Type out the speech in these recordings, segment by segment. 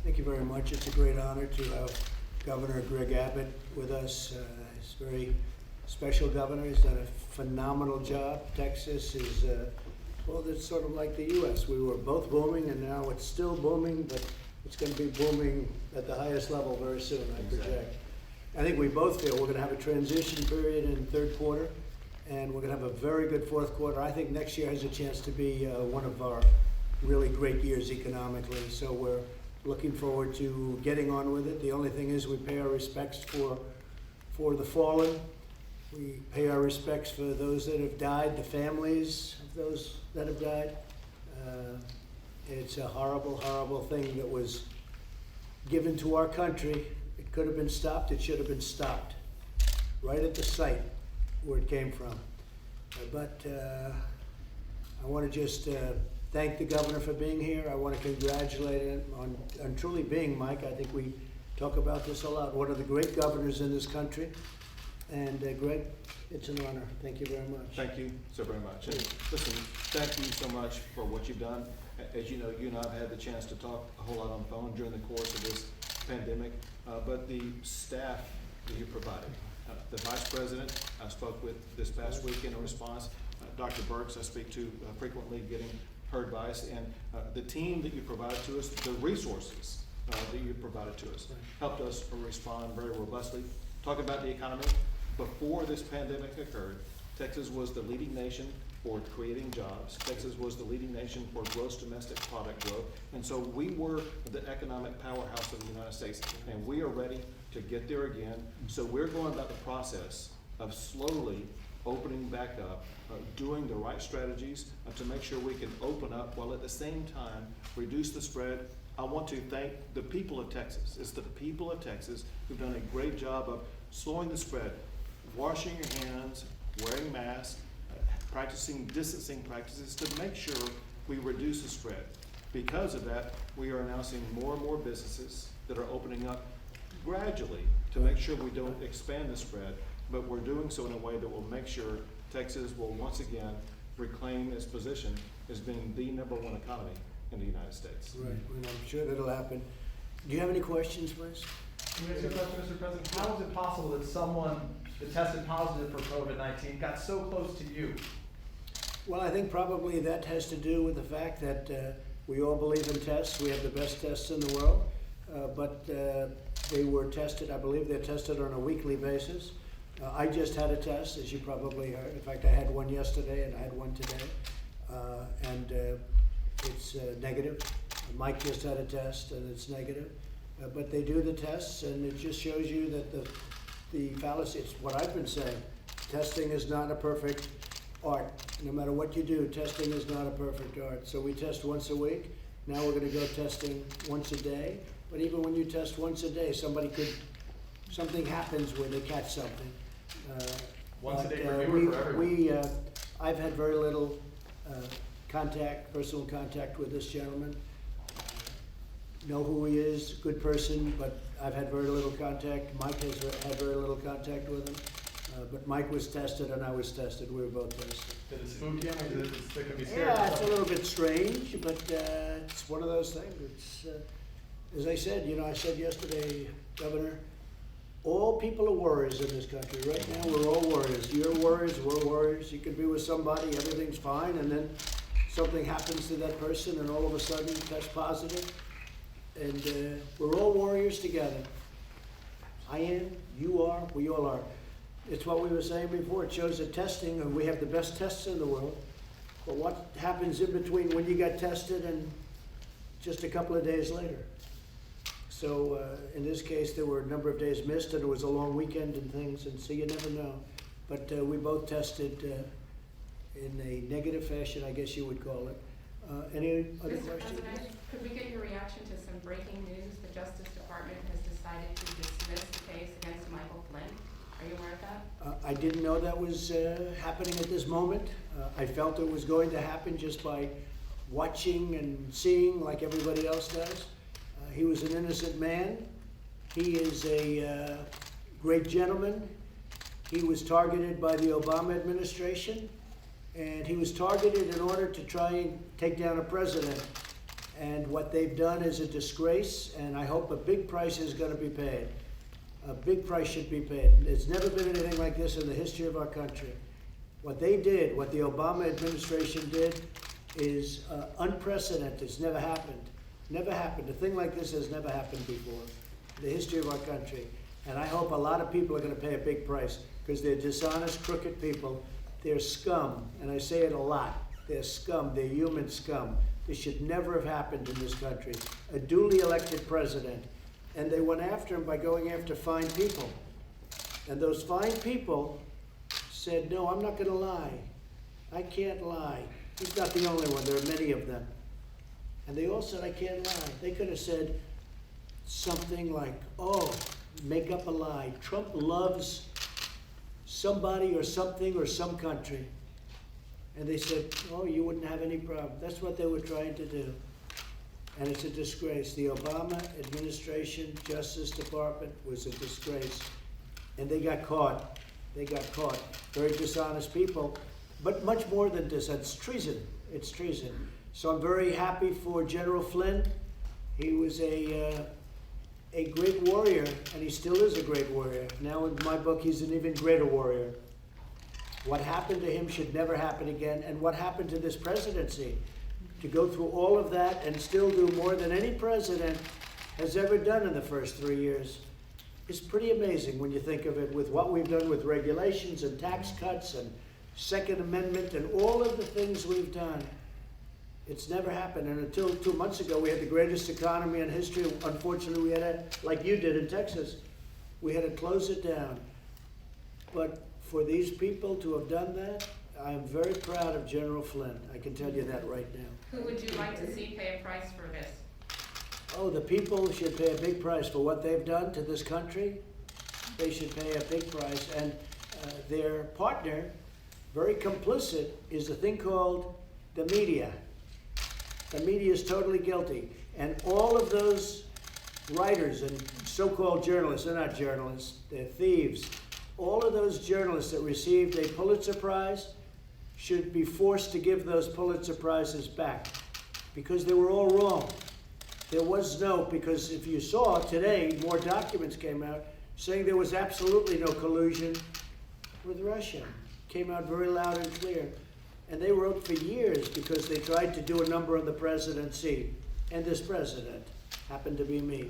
Thank you very much. It's a great honor to have Governor Greg Abbott with us. He's a very special governor. He's done a phenomenal job. Texas is, well, it's sort of like the U.S. We were both booming, and now it's still booming, but it's going to be booming at the highest level very soon, I project. I think we both feel we're going to have a transition period in third quarter, and we're going to have a very good fourth quarter. I think next year has a chance to be one of our really great years economically. So we're looking forward to getting on with it. The only thing is we pay our respects for the fallen. We pay our respects for those that have died, the families of those that have died. It's a horrible, horrible thing that was given to our country. It could have been stopped. It should have been stopped right at the site where it came from. But I want to just thank the governor for being here. I want to congratulate him on truly being, Mike, I think we talk about this a lot, one of the great governors in this country. And Greg, it's an honor. Thank you very much. Thank you so very much. And listen, thank you so much for what you've done. As you know, you and I have had the chance to talk a whole lot on the phone during the course of this pandemic, but the staff that you provided, the Vice President I spoke with this past week in a response, Dr. Burks I speak to frequently getting her advice, and the team that you provided to us, the resources that you provided to us, helped us respond very robustly. Talk about the economy. Before this pandemic occurred, Texas was the leading nation for creating jobs. Texas was the leading nation for gross domestic product growth. And so we were the economic powerhouse of the United States, and we are ready to get there again. So we're going about the process of slowly opening back up, doing the right strategies to make sure we can open up while at the same time reduce the spread. I want to thank the people of Texas. It's the people of Texas who've done a great job of slowing the spread, washing your hands, wearing masks, practicing distancing practices to make sure we reduce the spread. Because of that, we are announcing more and more businesses that are opening up gradually to make sure we don't expand the spread, but we're doing so in a way that will make sure Texas will once again reclaim its position as being the #1 economy in the United States. Right, and I'm sure that'll happen. Do you have any questions, please? Can we ask you a question, Mr. President? How is it possible that someone that tested positive for COVID-19 got so close to you? Well, I think probably that has to do with the fact that we all believe in tests. We have the best tests in the world, but they were tested, I believe they're tested on a weekly basis. I just had a test, as you probably heard. In fact, I had one yesterday and I had one today, and it's negative. Mike just had a test and it's negative. But they do the tests, and it just shows you that the fallacy, it's what I've been saying. Testing is not a perfect art. No matter what you do, testing is not a perfect art. So we test once a week. Now we're going to go testing once a day. But even when you test once a day, something happens where they catch something. Once a day for you or for everyone? I've had very little personal contact with this gentleman. Know who he is, good person, but I've had very little contact. Mike has had very little contact with him. But Mike was tested and I was tested. We were both tested. Did it spook you? Or did it be scary? Yeah, it's a little bit strange, but it's one of those things. It's, as I said, I said yesterday, Governor, all people are warriors in this country. Right now, we're all warriors. You're warriors, we're warriors. You can be with somebody, everything's fine, and then something happens to that person, and all of a sudden, test positive. And we're all warriors together. I am, you are, we all are. It's what we were saying before. It shows that testing, and we have the best tests in the world. But what happens in between when you got tested and just a couple of days later? So in this case, there were a number of days missed, and it was a long weekend and things, and so you never know. But we both tested in a negative fashion, I guess you would call it. Any other Mr. questions? President, could we get your reaction to some breaking news? The Justice Department has decided to dismiss the case against Michael Flynn. Are you aware of that? I didn't know that was happening at this moment. I felt it was going to happen just by watching and seeing like everybody else does. He was an innocent man. He is a great gentleman. He was targeted by the Obama administration, and he was targeted in order to try and take down a president. And what they've done is a disgrace, and I hope a big price is gonna be paid. A big price should be paid. There's never been anything like this in the history of our country. What they did, what the Obama administration did, is unprecedented. It's never happened. Never happened. A thing like this has never happened before in the history of our country. And I hope a lot of people are gonna pay a big price, because they're dishonest, crooked people. They're scum, and I say it a lot. They're scum. They're human scum. This should never have happened in this country. A duly elected president. And they went after him by going after fine people. And those fine people said, no, I'm not gonna lie. I can't lie. He's not the only one, there are many of them. And they all said, I can't lie. They could have said something like, oh, make up a lie. Trump loves somebody or something or some country. And they said, oh, you wouldn't have any problem. That's what they were trying to do. And it's a disgrace. The Obama administration, Justice Department was a disgrace. And they got caught. They got caught. Very dishonest people. But much more than this, it's treason. It's treason. So I'm very happy for General Flynn. He was a great warrior, and he still is a great warrior. Now in my book, he's an even greater warrior. What happened to him should never happen again, and what happened to this presidency, to go through all of that and still do more than any president has ever done in the first 3 years, is pretty amazing when you think of it, with what we've done with regulations and tax cuts and Second Amendment and all of the things we've done. It's never happened, and until 2 months ago, we had the greatest economy in history. Unfortunately, we had to, like you did in Texas, we had to close it down. But for these people to have done that, I am very proud of General Flynn. I can tell you that right now. Who would you like to see pay a price for this? Oh, the people should pay a big price for what they've done to this country. They should pay a big price. And their partner, very complicit, is a thing called the media. The media is totally guilty. And all of those writers and so-called journalists, they're not journalists, they're thieves. All of those journalists that received a Pulitzer Prize should be forced to give those Pulitzer Prizes back, because they were all wrong. There was no, because if you saw today, more documents came out saying there was absolutely no collusion with Russia. Came out very loud and clear. And they wrote for years, because they tried to do a number on the presidency, and this president happened to be me.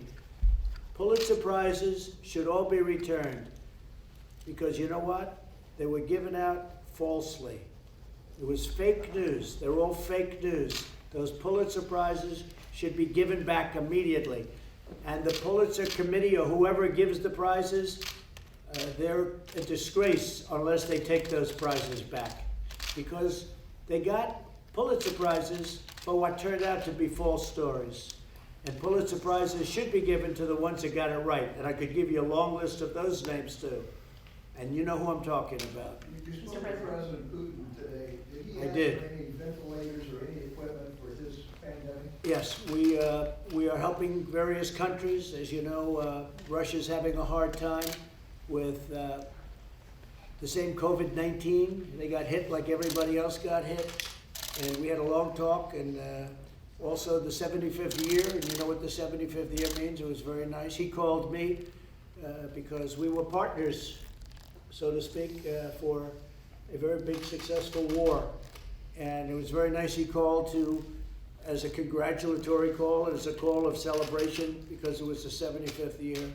Pulitzer Prizes should all be returned, because you know what? They were given out falsely. It was fake news. They're all fake news. Those Pulitzer Prizes should be given back immediately. And the Pulitzer Committee, or whoever gives the prizes, they're a disgrace unless they take those prizes back. Because they got Pulitzer Prizes for what turned out to be false stories. And Pulitzer Prizes should be given to the ones that got it right. And I could give you a long list of those names too. And you know who I'm talking about. You spoke to President Putin today. Did he I ask did. for any ventilators or any equipment for this pandemic? Yes, we are helping various countries. As you know, Russia's having a hard time with the same COVID-19. They got hit like everybody else got hit. And we had a long talk, and also the 75th year, and you know what the 75th year means. It was very nice. He called me because we were partners, so to speak, for a very big successful war. And it was very nice. He called as a congratulatory call, as a call of celebration, because it was the 75th year.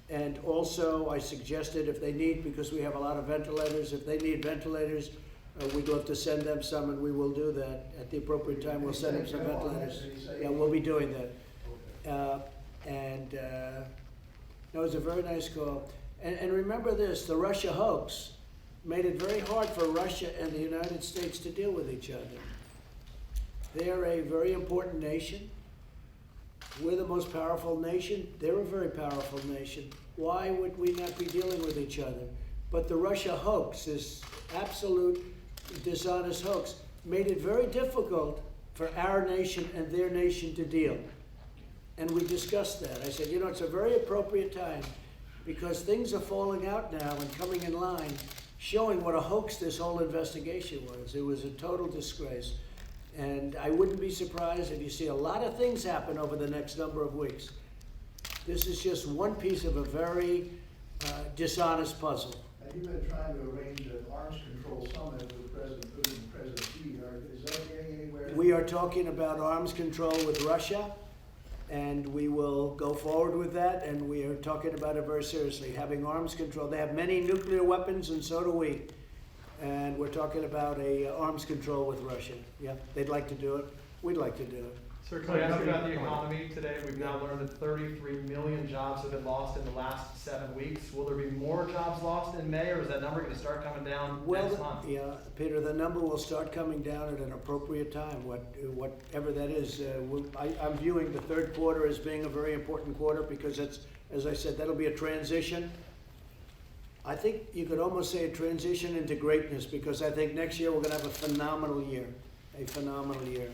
And also I suggested if they need, because we have a lot of ventilators, if they need ventilators, we'd love to send them some, and we will do that. At the appropriate time, we'll send them some ventilators. Yeah, we'll be doing that. It was a very nice call. And remember this, the Russia hoax made it very hard for Russia and the United States to deal with each other. They're a very important nation. We're the most powerful nation. They're a very powerful nation. Why would we not be dealing with each other? But the Russia hoax, this absolute dishonest hoax, made it very difficult for our nation and their nation to deal. And we discussed that. I said, it's a very appropriate time, because things are falling out now and coming in line, showing what a hoax this whole investigation was. It was a total disgrace. And I wouldn't be surprised if you see a lot of things happen over the next number of weeks. This is just one piece of a very dishonest puzzle. And you've been trying to arrange an arms control summit with President Putin and President Xi. Is that getting anywhere? We are talking about arms control with Russia, and we will go forward with that, and we are talking about it very seriously, having arms control. They have many nuclear weapons, and so do we. And we're talking about arms control with Russia. Yeah, they'd like to do it. We'd like to do it. Sir, can I ask you about the economy today? We've now learned that 33 million jobs have been lost in the last 7 weeks. Will there be more jobs lost in May, or is that number going to start coming down next month? Yeah, Peter, the number will start coming down at an appropriate time, whatever that is. I'm viewing the third quarter as being a very important quarter because it's, as I said, that'll be a transition. I think you could almost say a transition into greatness, because I think next year we're going to have a phenomenal year economically.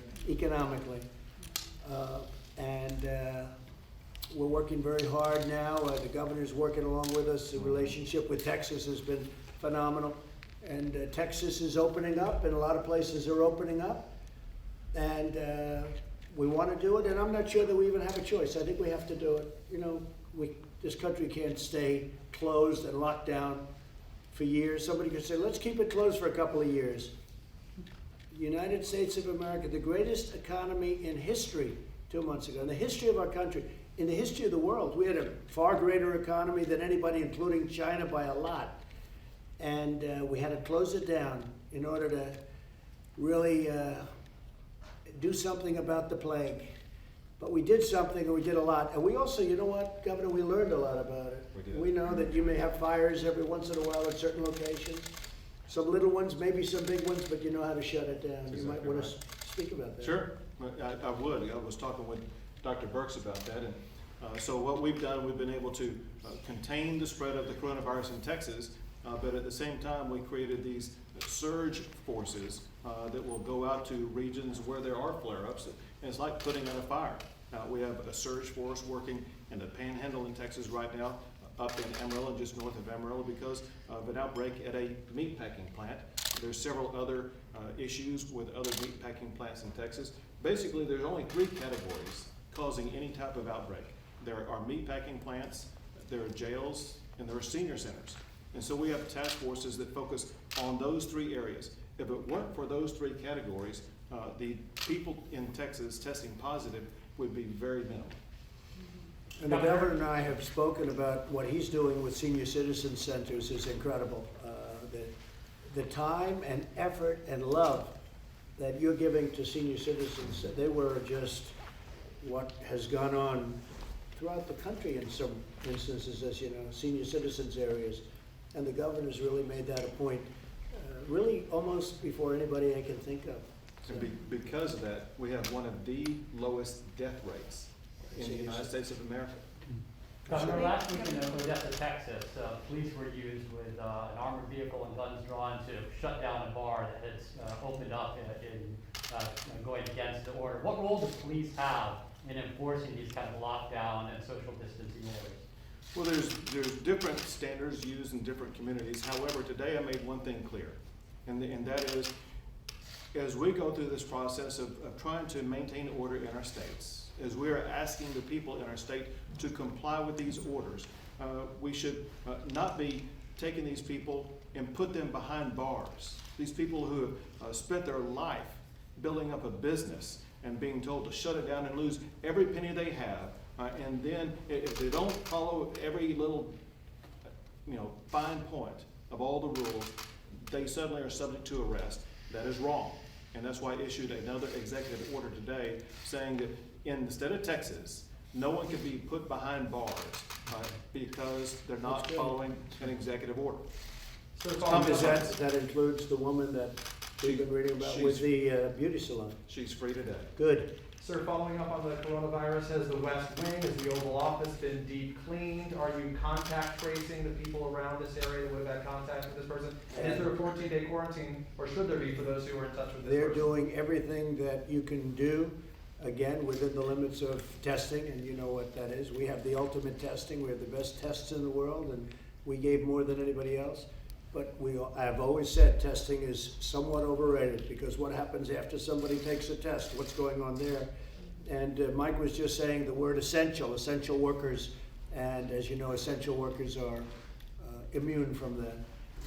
We're working very hard now. The governor's working along with us. The relationship with Texas has been phenomenal. And Texas is opening up, and a lot of places are opening up. And we want to do it, and I'm not sure that we even have a choice. I think we have to do it. You know, this country can't stay closed and locked down for years. Somebody could say, let's keep it closed for a couple of years. United States of America, the greatest economy in history 2 months ago, in the history of our country, in the history of the world. We had a far greater economy than anybody, including China, by a lot. And we had to close it down in order to really do something about the plague. But we did something, and we did a lot. And we also, you know what, Governor, we learned a lot about it. We did. We know that you may have fires every once in a while at certain locations. Some little ones, maybe some big ones, but you know how to shut it down. That's You might exactly want to right. speak about that. Sure, I would. I was talking with Dr. Burks about that, and so what we've done, we've been able to contain the spread of the coronavirus in Texas, but at the same time, we created these surge forces that will go out to regions where there are flare-ups, and it's like putting out a fire. We have a surge force working in the Panhandle in Texas right now, up in Amarillo, just north of Amarillo, because of an outbreak at a meatpacking plant. There's several other issues with other meatpacking plants in Texas. Basically, there's only 3 categories causing any type of outbreak. There are meatpacking plants, there are jails, and there are senior centers. And so we have task forces that focus on those 3 areas. If it weren't for those 3 categories, the people in Texas testing positive would be very minimal. And the governor and I have spoken about what he's doing with senior citizen centers is incredible. The time and effort and love that you're giving to senior citizens, they were just what has gone on throughout the country in some instances, as you know, senior citizens areas. And the governor's really made that a point, really almost before anybody I can think of. So, And because of that, we have one of the lowest death rates in the United States of America. Governor, last week in Odessa, Texas, police were used with an armored vehicle and guns drawn to shut down a bar that has opened up in going against the order. What role does police have in enforcing these kind of lockdown and social distancing orders? Well, there's different standards used in different communities. However, today I made one thing clear, and that is, as we go through this process of trying to maintain order in our states, as we are asking the people in our state to comply with these orders, we should not be taking these people and put them behind bars. These people who have spent their life building up a business and being told to shut it down and lose every penny they have, and then if they don't follow every little fine point of all the rules, they suddenly are subject to arrest. That is wrong. And that's why I issued another executive order today saying that in the state of Texas, no one can be put behind bars because they're not That's good. following an executive order. Sir, Does that includes the woman that we've been reading about with the beauty salon? She's free today. Good. Sir, following up on the coronavirus, has the West Wing, has the Oval Office been deep cleaned? Are you contact tracing the people around this area that would have had contact with this person? And is there a 14-day quarantine, or should there be, for those who are in touch with this They're person? doing everything that you can do, again, within the limits of testing, and you know what that is. We have the ultimate testing. We have the best tests in the world, and we gave more than anybody else. But I've always said testing is somewhat overrated, because what happens after somebody takes a test? What's going on there? And Mike was just saying the word essential workers, and as you know, essential workers are immune from that.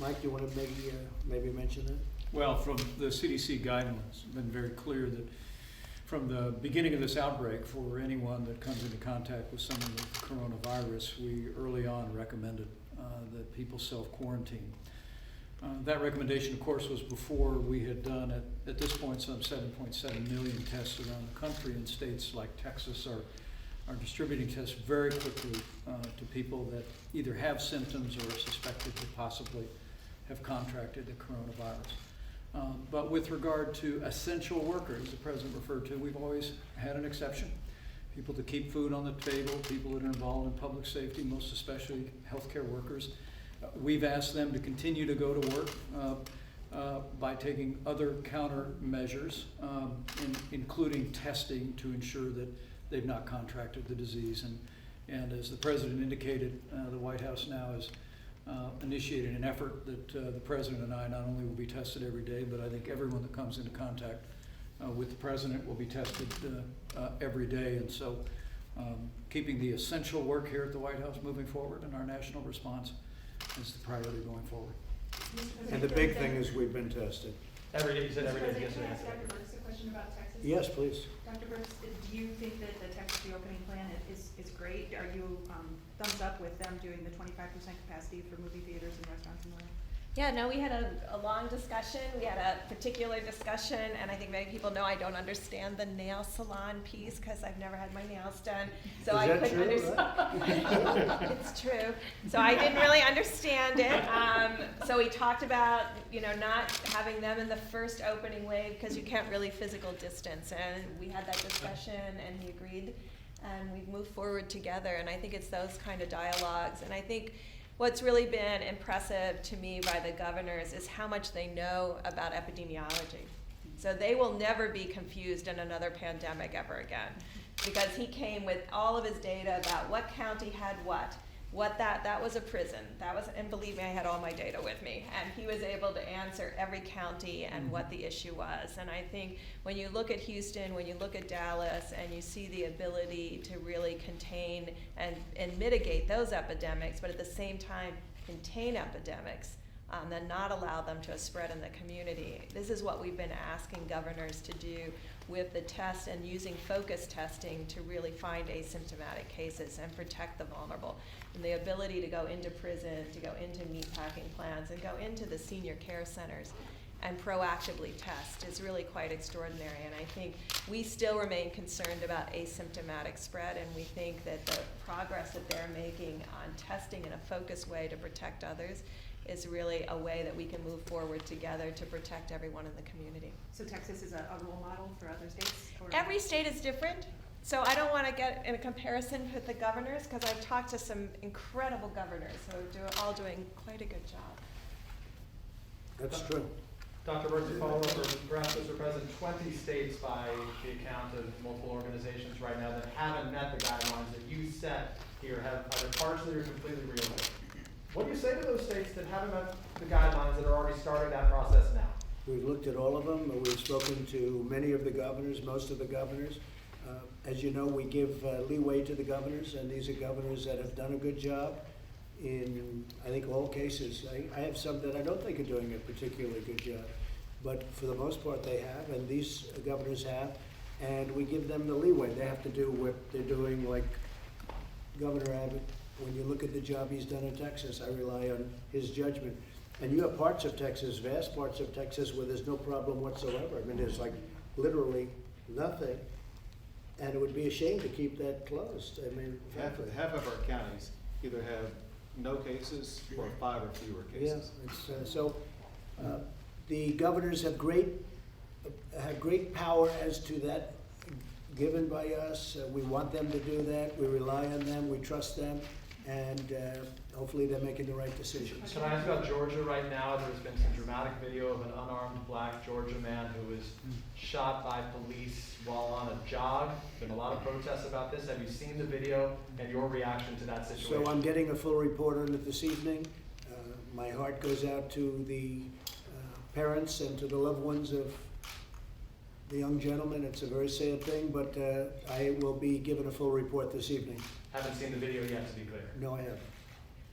Mike, do you want to maybe mention that? Well, from the CDC guidelines, it's been very clear that from the beginning of this outbreak, for anyone that comes into contact with someone with coronavirus, we early on recommended that people self-quarantine. That recommendation, of course, was before we had done, at this point, some 7.7 million tests around the country, and states like Texas are distributing tests very quickly to people that either have symptoms or are suspected to possibly have contracted the coronavirus. But with regard to essential workers, the President referred to, we've always had an exception. People that keep food on the table, people that are involved in public safety, most especially healthcare workers. We've asked them to continue to go to work by taking other countermeasures, including testing to ensure that they've not contracted the disease. And as the President indicated, the White House now has initiated an effort that the President and I not only will be tested every day, but I think everyone that comes into contact with the President will be tested every day. And so keeping the essential work here at the White House moving forward and our national response is the priority going forward. And the big thing is we've been tested. Every day, you said every day. Mr. President, can I ask Dr. Burks a question about Texas? Yes, please. Dr. Burks, do you think that the Texas reopening plan is great? Are you thumbs up with them doing the 25% capacity for movie theaters and restaurants and the like? Yeah, no, we had a long discussion. We had a particular discussion, and I think many people know I don't understand the nail salon piece because I've never had my nails done. So Is I that couldn't true, understand. It's true. So I didn't really understand it. So we talked about, not having them in the first opening wave because you can't really physical distance. And we had that discussion, and he agreed, and we've moved forward together. And I think it's those kind of dialogues. And I think what's really been impressive to me by the governors is how much they know about epidemiology. So they will never be confused in another pandemic ever again, because he came with all of his data about what county had what that was a prison. And believe me, I had all my data with me. And he was able to answer every county and what the issue was. And I think when you look at Houston, when you look at Dallas, and you see the ability to really contain and mitigate those epidemics, but at the same time contain epidemics, then not allow them to spread in the community. This is what we've been asking governors to do with the test and using focus testing to really find asymptomatic cases and protect the vulnerable. And the ability to go into prison, to go into meatpacking plants, and go into the senior care centers and proactively test is really quite extraordinary. And I think we still remain concerned about asymptomatic spread, and we think that the progress that they're making on testing in a focused way to protect others is really a way that we can move forward together to protect everyone in the community. So Texas is a role model for other states? Or? Every state is different, so I don't want to get in a comparison with the governors, because I've talked to some incredible governors who are all doing quite a good job. That's true. Dr. Burks, to follow up, or perhaps, Mr. President, 20 states by the account of multiple organizations right now that haven't met the guidelines that you set here have either partially or completely reopened. What do you say to those states that haven't met the guidelines that are already starting that process now? We've looked at all of them. We've spoken to many of the governors, most of the governors. As you know, we give leeway to the governors, and these are governors that have done a good job in, I think, all cases. I have some that I don't think are doing a particularly good job, but for the most part they have, and these governors have, and we give them the leeway. They have to do what they're doing, like Governor Abbott. When you look at the job he's done in Texas, I rely on his judgment. And you have parts of Texas, vast parts of Texas, where there's no problem whatsoever. I mean, there's like literally nothing. And it would be a shame to keep that closed. I mean, Half of our counties either have no cases or 5 or fewer cases. Yeah, the governors have great power as to that given by us. We want them to do that. We rely on them. We trust them. And hopefully they're making the right decisions. Can I ask about Georgia right now? There's been some dramatic video of an unarmed black Georgia man who was shot by police while on a jog. Been a lot of protests about this. Have you seen the video and your reaction to that situation? So I'm getting a full report on it this evening. My heart goes out to the parents and to the loved ones of the young gentleman. It's a very sad thing, but I will be given a full report this evening. Haven't seen the video yet, to be clear. No, I haven't.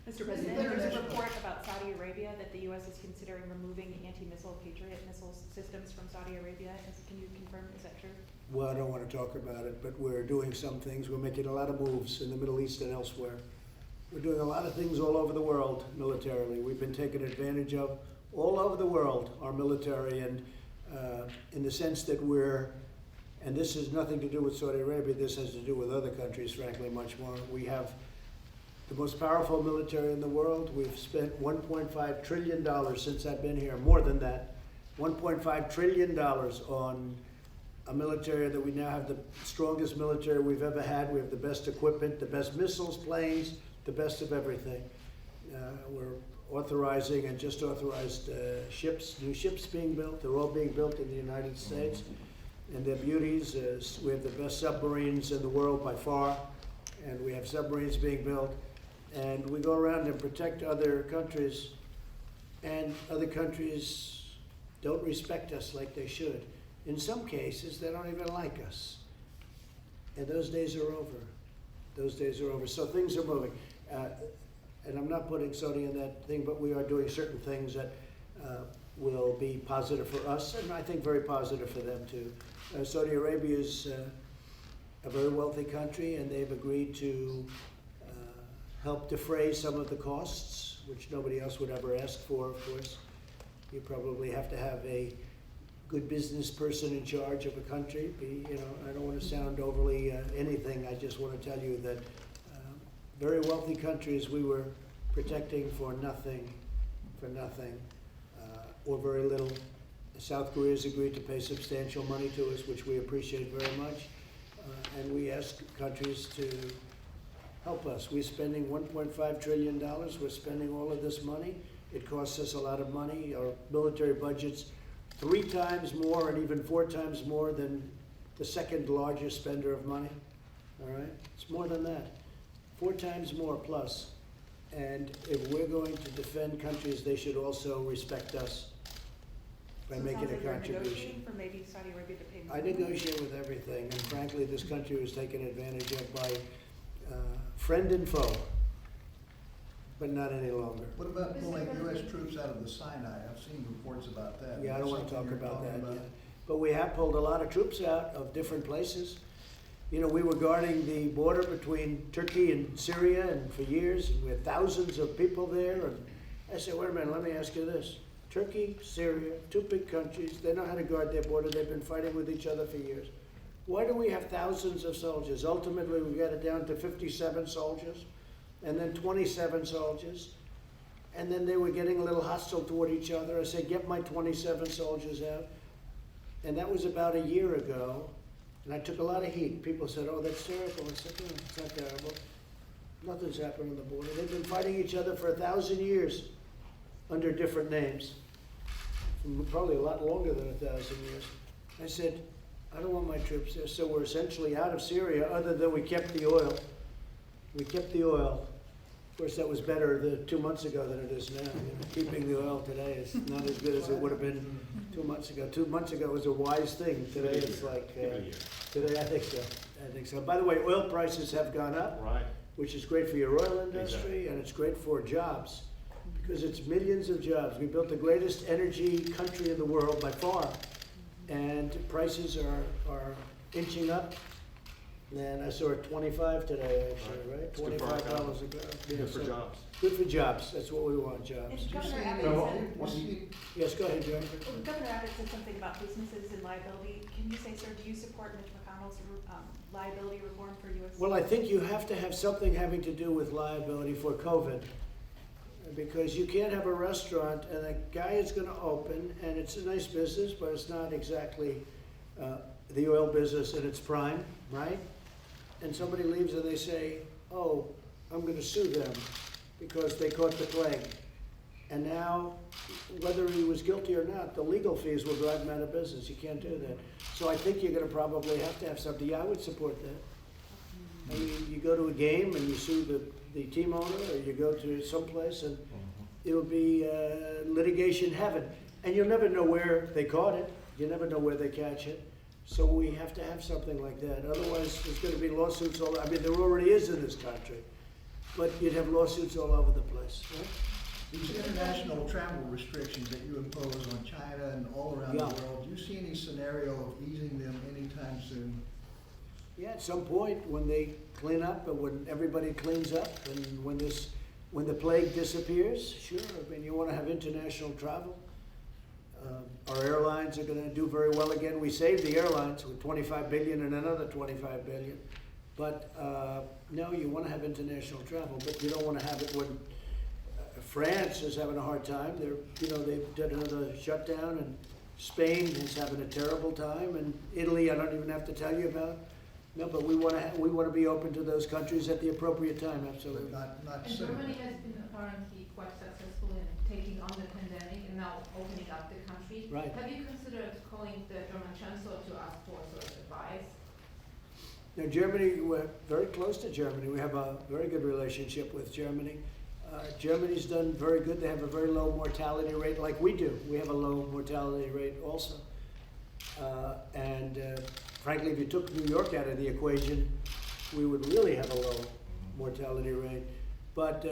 Mr. President, there is a report about Saudi Arabia that the U.S. is considering removing anti-missile Patriot missile systems from Saudi Arabia. Can you confirm, is that true? Well, I don't want to talk about it, but we're doing some things. We're making a lot of moves in the Middle East and elsewhere. We're doing a lot of things all over the world militarily. We've been taken advantage of all over the world, our military, and in the sense that and this has nothing to do with Saudi Arabia, this has to do with other countries, frankly, much more. We have the most powerful military in the world. We've spent $1.5 trillion since I've been here, more than that. $1.5 trillion on a military that we now have the strongest military we've ever had. We have the best equipment, the best missiles, planes, the best of everything. We're authorizing and just authorized ships, new ships being built. They're all being built in the United States. And their beauties is we have the best submarines in the world by far, and we have submarines being built. And we go around and protect other countries, and other countries don't respect us like they should. In some cases, they don't even like us. And those days are over. Those days are over. So things are moving. And I'm not putting Saudi in that thing, but we are doing certain things that will be positive for us, and I think very positive for them too. Saudi Arabia is a very wealthy country, and they've agreed to help defray some of the costs, which nobody else would ever ask for, of course. You probably have to have a good business person in charge of a country. I don't want to sound overly anything. I just want to tell you that very wealthy countries we were protecting for nothing, or very little. South Korea has agreed to pay substantial money to us, which we appreciate very much. And we ask countries to help us. We're spending $1.5 trillion. We're spending all of this money. It costs us a lot of money. Our military budget's 3 times more and even 4 times more than the second largest spender of money. All right? It's more than that. 4 times more plus. And if we're going to defend countries, they should also respect us by making a contribution. You're negotiating for maybe Saudi Arabia to pay more? I negotiate with everything, and frankly, this country was taken advantage of by friend and foe, but not any longer. What about pulling U.S. troops out of the Sinai? I've seen reports about that. Yeah, I don't want to talk Something you're about that talking yet. But we have pulled a lot of troops out of different places. You know, we were guarding the border between Turkey and Syria and for years, and we had thousands of people there. And I said, wait a minute, let me ask you this. Turkey, Syria, 2 big countries, they know how to guard their border. They've been fighting with each other for years. Why do we have thousands of soldiers? Ultimately, we got it down to 57 soldiers, and then 27 soldiers. And then they were getting a little hostile toward each other. I said, get my 27 soldiers out. And that was about a year ago. And I took a lot of heat. People said, oh, that's terrible. I said, no, it's not terrible. Nothing's happened on the border. They've been fighting each other for 1,000 years under different names. Probably a lot longer than 1,000 years. I said, I don't want my troops there. So we're essentially out of Syria, other than we kept the oil. We kept the oil. Of course, that was better 2 months ago than it is now. Keeping the oil today is not as good as it would have been 2 months ago. 2 months ago was a wise thing. Today it's like, today I think so. I think so. By the way, oil prices have gone up, Right. which is great for your oil industry, and it's great for jobs, because it's millions of jobs. We built the greatest energy country in the world by far, and prices are inching up. And I saw it 25 today, actually, right? It's good for our $25 a barrel. Yeah, Good for so jobs. Good for jobs. That's what we want, jobs. And Governor see Abbott any- said, Yes, go ahead, Joe. Governor Abbott said something about businesses and liability. Can you say, sir, do you support Mitch McConnell's liability reform for U.S.? Well, I think you have to have something having to do with liability for COVID. Because you can't have a restaurant and a guy is going to open, and it's a nice business, but it's not exactly the oil business in its prime, right? And somebody leaves and they say, oh, I'm going to sue them because they caught the plague. And now, whether he was guilty or not, the legal fees will drive him out of business. You can't do that. So I think you're going to probably have to have something. Yeah, I would support that. I mean, you go to a game and you sue the team owner, or you go to someplace and it'll be litigation heaven. And you'll never know where they caught it. You never know where they catch it. So we have to have something like that. Otherwise, there's going to be lawsuits all. I mean, there already is in this country, but you'd have lawsuits all over the place. Right? These international travel restrictions that you impose on China and all around the Yeah. world, do you see any scenario of easing them anytime soon? Yeah, at some point when they clean up and when everybody cleans up and when the plague disappears, sure. I mean, you want to have international travel. Our airlines are going to do very well again. We saved the airlines with $25 billion and another $25 billion. But no, you want to have international travel, but you don't want to have it when France is having a hard time. They've done another shutdown, and Spain is having a terrible time, and Italy I don't even have to tell you about. No, but we want to be open to those countries at the appropriate time. Absolutely. But not And soon. Germany has been apparently quite successful in taking on the pandemic and now opening up the country. Right. Have you considered calling the German Chancellor to ask for sort of advice? Now, Germany, we're very close to Germany. We have a very good relationship with Germany. Germany's done very good. They have a very low mortality rate, like we do. We have a low mortality rate also. Frankly, if you took New York out of the equation, we would really have a low mortality rate. But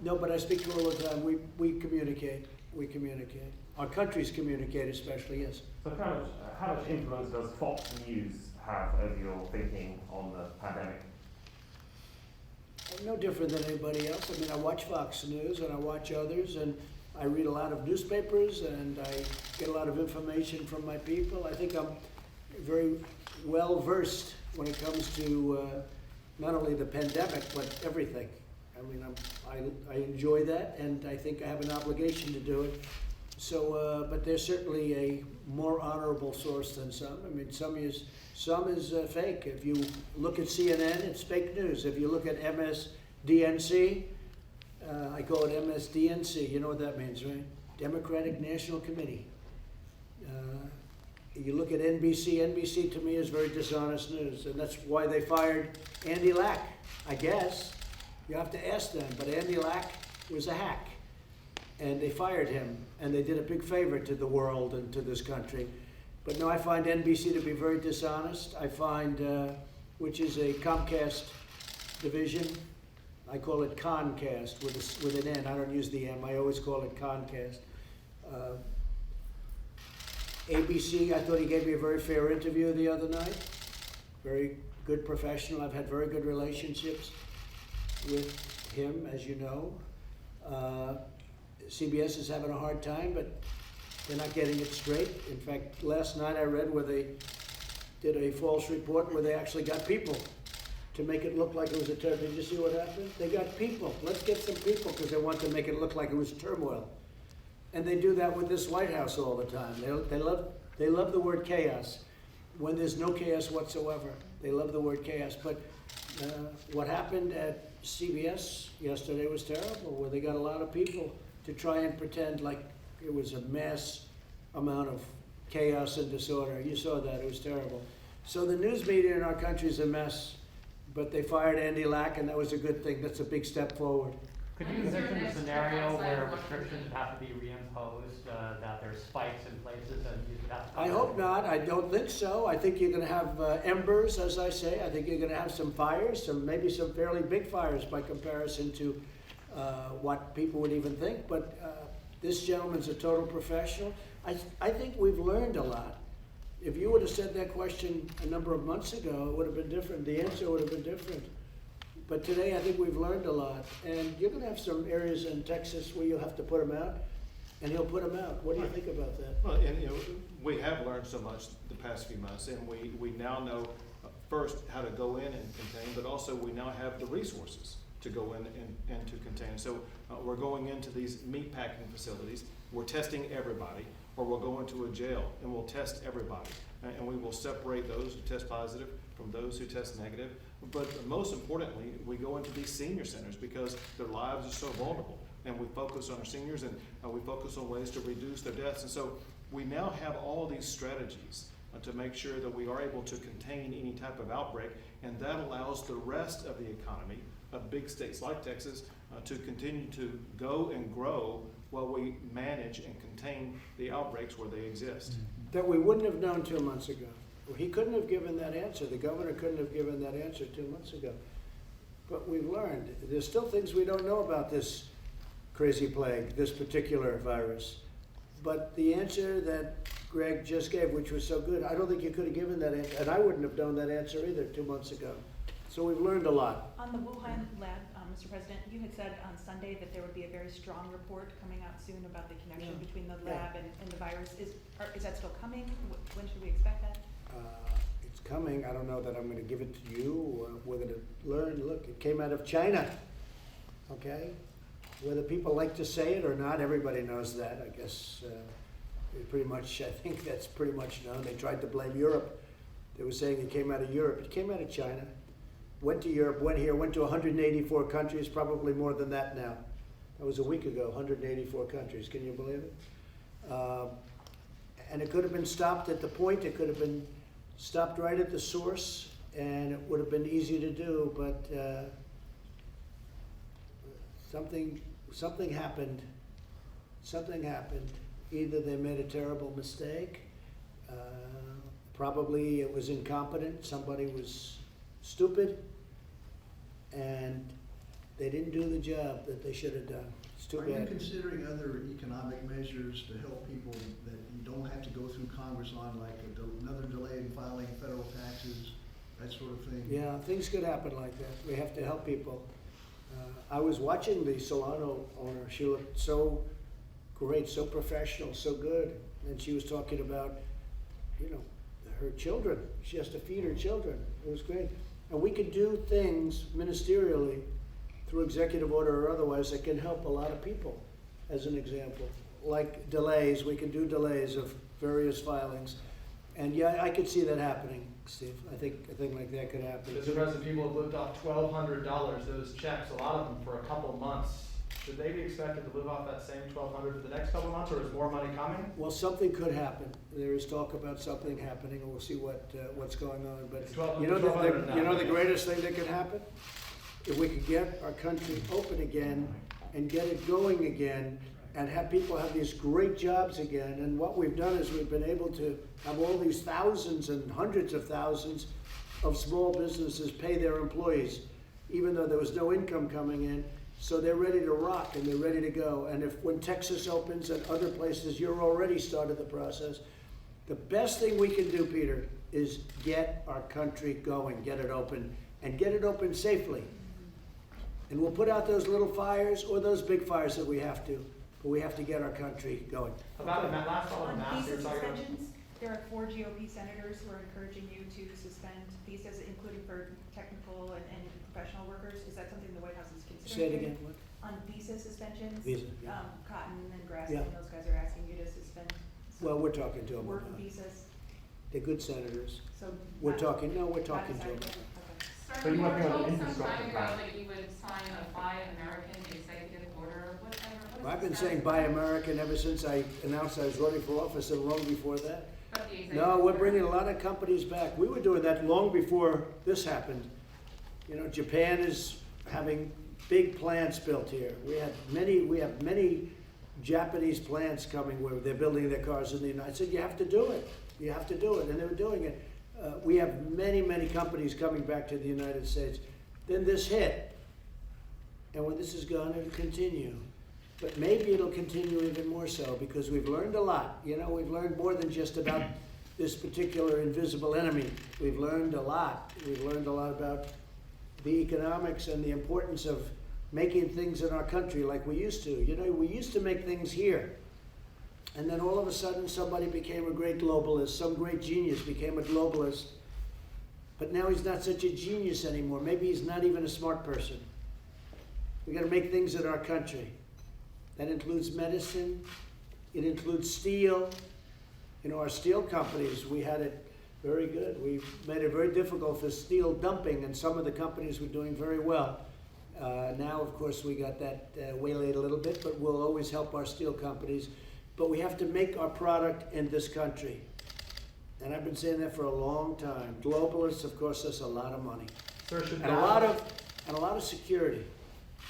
no, but I speak to her all the time. We communicate. We communicate. Our countries communicate, especially, yes. So how much influence does Fox News have over your thinking on the pandemic? I'm no different than anybody else. I mean, I watch Fox News and I watch others, and I read a lot of newspapers, and I get a lot of information from my people. I think I'm very well versed when it comes to not only the pandemic, but everything. I mean, I enjoy that, and I think I have an obligation to do it. So, but there's certainly a more honorable source than some. I mean, some is fake. If you look at CNN, it's fake news. If you look at MSDNC, I call it MSDNC. You know what that means, right? Democratic National Committee. You look at NBC. NBC to me is very dishonest news, and that's why they fired Andy Lack. I guess you have to ask them, but Andy Lack was a hack, and they fired him, and they did a big favor to the world and to this country. But no, I find NBC to be very dishonest. I find, which is a Comcast division, I call it Concast with an N. I don't use the M. I always call it Concast. ABC, I thought he gave me a very fair interview the other night. Very good professional. I've had very good relationships with him, as you know. CBS is having a hard time, but they're not getting it straight. In fact, last night I read where they did a false report where they actually got people to make it look like it was a turmoil. Did you see what happened? They got people. Let's get some people because they want to make it look like it was turmoil. And they do that with this White House all the time. They love the word chaos when there's no chaos whatsoever. They love the word chaos. But what happened at CBS yesterday was terrible, where they got a lot of people to try and pretend like it was a mass amount of chaos and disorder. You saw that. It was terrible. So the news media in our country is a mess, but they fired Andy Lack, and that was a good thing. That's a big step forward. Could you envision a scenario where restrictions would have to be reimposed, that there's spikes in places and you would have to... I hope not. I don't think so. I think you're going to have embers, as I say. I think you're going to have some fires, maybe some fairly big fires by comparison to what people would even think. But this gentleman's a total professional. I think we've learned a lot. If you would have said that question a number of months ago, it would have been different. The answer would have been different. But today, I think we've learned a lot. And you're going to have some areas in Texas where you'll have to put him out, and he'll put them out. What do you think about that? Well, and we have learned so much the past few months, and we now know first how to go in and contain, but also we now have the resources to go in and to contain. So we're going into these meatpacking facilities. We're testing everybody, or we'll go into a jail and we'll test everybody, and we will separate those who test positive from those who test negative. But most importantly, we go into these senior centers because their lives are so vulnerable, and we focus on our seniors, and we focus on ways to reduce their deaths. And so we now have all these strategies to make sure that we are able to contain any type of outbreak, and that allows the rest of the economy of big states like Texas to continue to go and grow while we manage and contain the outbreaks where they exist. That we wouldn't have known 2 months ago. Well, he couldn't have given that answer. The governor couldn't have given that answer 2 months ago. But we've learned. There's still things we don't know about this crazy plague, this particular virus. But the answer that Greg just gave, which was so good, I don't think you could have given that answer, and I wouldn't have known that answer either 2 months ago. So we've learned a lot. On the Wuhan lab, Mr. President, you had said on Sunday that there would be a very strong report coming out soon about the connection Yeah. between the Yeah. lab and the virus. Is that still coming? When should we expect that? It's coming. I don't know that I'm going to give it to you. We're going to learn. Look, it came out of China. Okay? Whether people like to say it or not, everybody knows that. I guess pretty much, I think that's pretty much known. They tried to blame Europe. They were saying it came out of Europe. It came out of China. Went to Europe, went here, went to 184 countries, probably more than that now. That was a week ago, 184 countries. Can you believe it? And it could have been stopped at the point. It could have been stopped right at the source, and it would have been easy to do, but something happened. Something happened. Either they made a terrible mistake, probably it was incompetent, somebody was stupid, and they didn't do the job that they should have done. It's too Are you bad. considering other economic measures to help people that you don't have to go through Congress on, like another delay in filing federal taxes, that sort of thing? Yeah, things could happen like that. We have to help people. I was watching the Solano owner. She looked so great, so professional, so good. And she was talking about, her children. She has to feed her children. It was great. And we could do things ministerially through executive order or otherwise that can help a lot of people, as an example. Like delays, we can do delays of various filings. And yeah, I could see that happening, Steve. I think a thing like that could happen. Mr. President, people have lived off $1,200, those checks, a lot of them for a couple months. Should they be expected to live off that same $1,200 for the next couple months, or is more money coming? Well, something could happen. There is talk about something happening, and we'll see what's going on. But It's 12 you know, $1,200 now. the greatest thing that could happen? If we could get our country open again and get it going again and have people have these great jobs again. And what we've done is we've been able to have all these thousands and hundreds of thousands of small businesses pay their employees, even though there was no income coming in. So they're ready to rock and they're ready to go. And when Texas opens and other places, you're already started the process. The best thing we can do, Peter, is get our country going, get it open, and get it open safely. And we'll put out those little fires or those big fires that we have to, but we have to get our country going. About the last all the On maps visa you're talking about. suspensions, there are 4 GOP senators who are encouraging you to suspend visas, including for technical and professional workers. Is that something the White House is considering? Say it again, what? On visa suspensions? Visa, yeah. Cotton and Grass, Yeah. and those guys are asking you to suspend some Well, we're talking to them work about it. visas, They're good senators. so. We're not- talking to not them. decided yet? Okay. Sir, So you you might were be on told the some infrastructure time ago plan. that you would sign a Buy American executive order, whatever. What is I've been the saying status Buy of American ever since I announced I was running for office and long before that. the executive No, we're order? bringing a lot of companies back. We were doing that long before this happened. Japan is having big plants built here. We have many Japanese plants coming where they're building their cars in the United States. You have to do it. You have to do it, and they were doing it. We have many companies coming back to the United States. Then this hit, and when this is gone, it'll continue. But maybe it'll continue even more so because we've learned a lot. We've learned more than just about this particular invisible enemy. We've learned a lot. We've learned a lot about the economics and the importance of making things in our country like we used to. We used to make things here. And then all of a sudden somebody became a great globalist. Some great genius became a globalist. But now he's not such a genius anymore. Maybe he's not even a smart person. We got to make things in our country. That includes medicine. It includes steel. Our steel companies, we had it very good. We made it very difficult for steel dumping, and some of the companies were doing very well. Now, of course, we got that waylaid a little bit, but we'll always help our steel companies. But we have to make our product in this country. And I've been saying that for a long time. Globalists have cost us a lot of money. Sir, should And a lot of and a lot of security.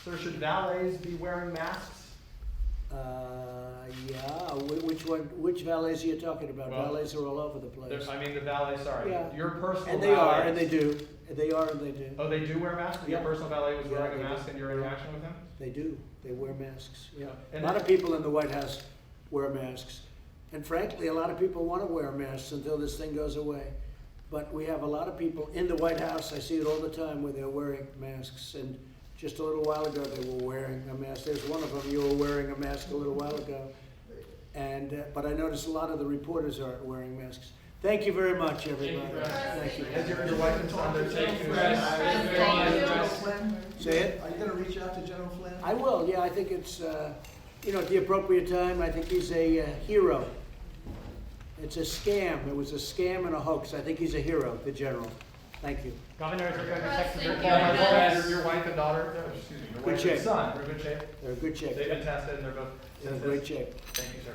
Sir, should valets be wearing masks? Yeah, which valets are you talking about? Well, Valets are all over the place. I mean, the valet, sorry, Yeah. your personal valet. And they are, and they do. They are, and they do. Oh, they do wear masks? Your Yeah. personal valet was Yeah, wearing they a mask do. in your interaction with him? They do. They wear masks, yeah. A And lot of people in the White House wear masks. And frankly, a lot of people want to wear masks until this thing goes away. But we have a lot of people in the White House, I see it all the time, where they're wearing masks. And just a little while ago, they were wearing a mask. There's one of them, you were wearing a mask a little while ago. And, but I noticed a lot of the reporters aren't wearing masks. Thank you very much, everybody. Thank you. Has your wife and son, they're taking General Flynn, Say it? are you gonna reach out to General Flynn? I will, yeah, I think it's, you know, at the appropriate time, I think he's a hero. It's a scam, it was a scam and a hoax, I think he's a hero, the general. Thank you. Governor, is it going to text the Thank report? Your wife and daughter, excuse me, your Good wife shape. and son, they're in good shape? They're in good shape. They've been tested and they're both. They're in great shape. Thank you, sir.